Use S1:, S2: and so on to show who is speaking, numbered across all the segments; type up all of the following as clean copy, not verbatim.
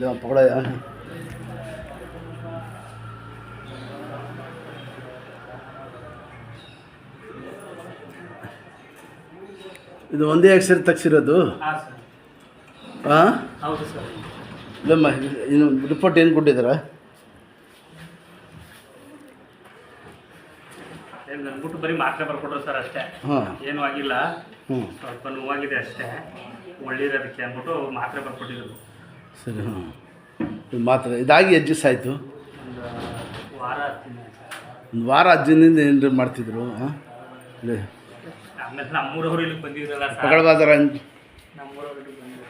S1: ಪಕೋಡ ಇದು ಒಂದೇ ಅಕ್ಷರ ತೆಗ್ಸಿರೋದು ಹಾಂ
S2: ಹೌದು ಸರ್.
S1: ಇಲ್ಲಮ್ಮ ಇನ್ನು ರಿಪೋರ್ಟ್ ಏನು ಕೊಟ್ಟಿದ್ದೀರಾ?
S2: ನನ್ಬಿಟ್ಟು ಬರೀ ಮಾತ್ರೆ ಬರ್ಕೊಟ್ರು ಸರ್ ಅಷ್ಟೇ.
S1: ಹಾಂ
S2: ಏನೂ ಆಗಿಲ್ಲ,
S1: ಹ್ಞೂ
S2: ಸ್ವಲ್ಪ ನೋವಾಗಿದೆ ಅಷ್ಟೇ. ಒಳ್ಳೆಯದಕ್ಕೆ ಅಂದ್ಬಿಟ್ಟು ಮಾತ್ರೆ ಬರ್ಕೊಟ್ಟಿದ್ರು.
S1: ಸರಿ. ಹಾಂ ಇದು ಮಾತ್ರ ಇದಾಗಿ ಎಷ್ಟು ದಿವಸ ಆಯಿತು?
S2: ಒಂದು ವಾರ ಆಗ್ತೀನಿ ಸರ್.
S1: ಒಂದು ವಾರ 10 ದಿನದಿಂದ ಏನಾರು ಮಾಡ್ತಿದ್ರು? ಹಾಂ ಇಲ್ಲ
S2: ಆಮೇಲೆ ನಮ್ಮೂರವರು ಇಲ್ಲಿಗೆ ಬಂದಿದ್ರಲ್ಲ ಸರ್.
S1: ಪಕಡ ಬಾಜಾರ
S2: ನಮ್ಮೂರವರು ಇಲ್ಲಿಗೆ ಬಂದಿದ್ರು.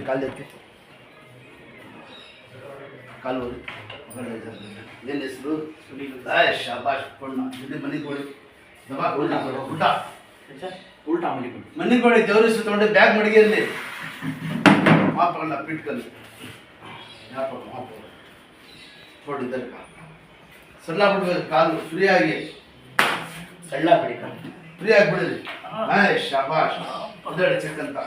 S1: ಕಾಲು ಎತ್ತಿ ಕಾಲು ಏನು ಹೆಸರು? ಶಾಬಾಷ್ ಪಣ್ಣ ಇಲ್ಲಿ ಮನೆಗೆ ಹೋಗಿ
S2: ಉಲ್ಟಾ ಮನೆ
S1: ಮನೆಗೆ ಹೋಗಿ ದೇವ್ರ ಹೆಸರು ತೊಗೊಂಡೆ ಬ್ಯಾಗ್ ಮಡಗಿರಲಿ ಮಾಪಣ್ಣ ಪಿಟ್ಕಲ್ಲಿ ಯಾಪ ಮಾಪ ಹೊಡಿದ್ದಾರೆ ಸಣ್ಣ ಬಿಡ್ಬೇಕು ಕಾಲು ಫ್ರೀಯಾಗಿ
S2: ಸಣ್ಣ ಬಿಡಿ
S1: ಫ್ರೀ ಆಗಿಬಿಡಿರಿ. ಶಾಬಾಷ್ ಅದೆರಡು ಚೆಕ್ ಅಂತ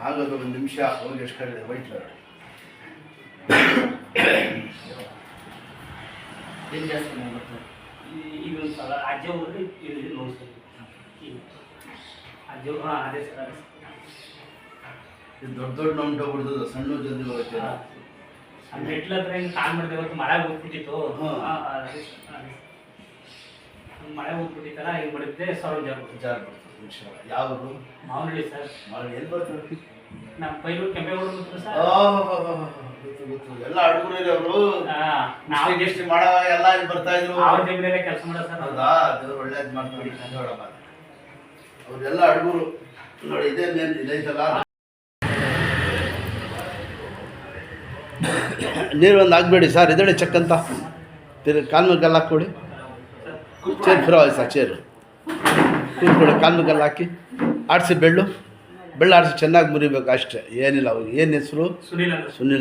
S1: ಆಗೋದು 1 ನಿಮಿಷ ಹೋಗಿ ಎಷ್ಟು ಕಡೆ ವೈಟ್
S2: ಈಗ ಸಲ ಅಜ್ಜ ಹೋದ್ರೆ ಇಲ್ಲಿ ನೋಡ್ತಾರೆ. ಅಜ್ಜ ಹಾಂ ಅದೇ ಸರ್.
S1: ಇದು ದೊಡ್ಡ ನಮ್ಟ ಬಿಡ್ತದ ಸಣ್ಣ ಜಲ್ದಿ ಹೋಗುತ್ತೆ.
S2: ಮೆಟ್ಲ ಹತ್ರ ಹಿಂಗೆ ಕಾಲ್ ಮಾಡಿದೆ, ಇವತ್ತು ಮಳೆ ಹೋಗ್ಬಿಟ್ಟಿತ್ತು. ಮಳೆ ಹೋಗ್ಬಿಟ್ಟಿತ್ತಲ್ಲ, ಹಿಂಗೆ ಮಾಡಿದ್ದೆ ಸೌಂಡ್
S1: ಜಾರ್ ಬರ್ತದೆ. ಯಾವುದು?
S2: ಮಾವನಹಳ್ಳಿ ಸರ್.
S1: ಮಾವನಹಳ್ಳಿ ಎಲ್ಲಿ ಬರ್ತದೆ?
S2: ನಮ್ಮ ಪೈರು ಕೆಂಪೇಗೌಡರು ಗೊತ್ತು ಸರ್.
S1: ಎಲ್ಲ ಹುಡುಗರು ಅವರು
S2: ನಾವು
S1: ಎಷ್ಟು ಮಾಡೋ ಎಲ್ಲ ಇಲ್ಲಿ ಬರ್ತಾ ಇದ್ರು.
S2: ಅವ್ರ ಜಮೀನಲ್ಲೇ ಕೆಲಸ ಮಾಡೋದು ಸರ್.
S1: ಹೌದಾ? ದೇವ್ರು ಒಳ್ಳೇದು ಮಾಡ್ತೀವಿ. ಅವರೆಲ್ಲ ಹುಡುಗರು ನೋಡಿ. ಇದೇನೇನು ಇದೈತಲ್ಲ ನೀರು ಒಂದು ಹಾಕ್ಬೇಡಿ ಸರ್. ಇದಳೆ ಚೆಕ್ ಅಂತ ಕಾಲ್ ಮೇಲೆ ಗಲ್ಲ ಹಾಕ್ಕೊಡಿ. ಚೇರ್ ಫಿರಾಯಿ ಸರ್, ಚೇರು ಕೂತ್ಕೊಳ್ಳಿ. ಕಾಲ್ ಮೇಲೆ ಗಲ್ಲ ಹಾಕಿ ಆಡಿಸಿ ಬೆಳ್ಳು ಆಡಿಸಿ ಚೆನ್ನಾಗಿ ಮುರಿಬೇಕು ಅಷ್ಟೇ, ಏನಿಲ್ಲ. ಅವ್ರಿಗೆ ಏನು ಹೆಸರು?
S2: ಸುನೀಲ್.
S1: ಸುನೀಲ್.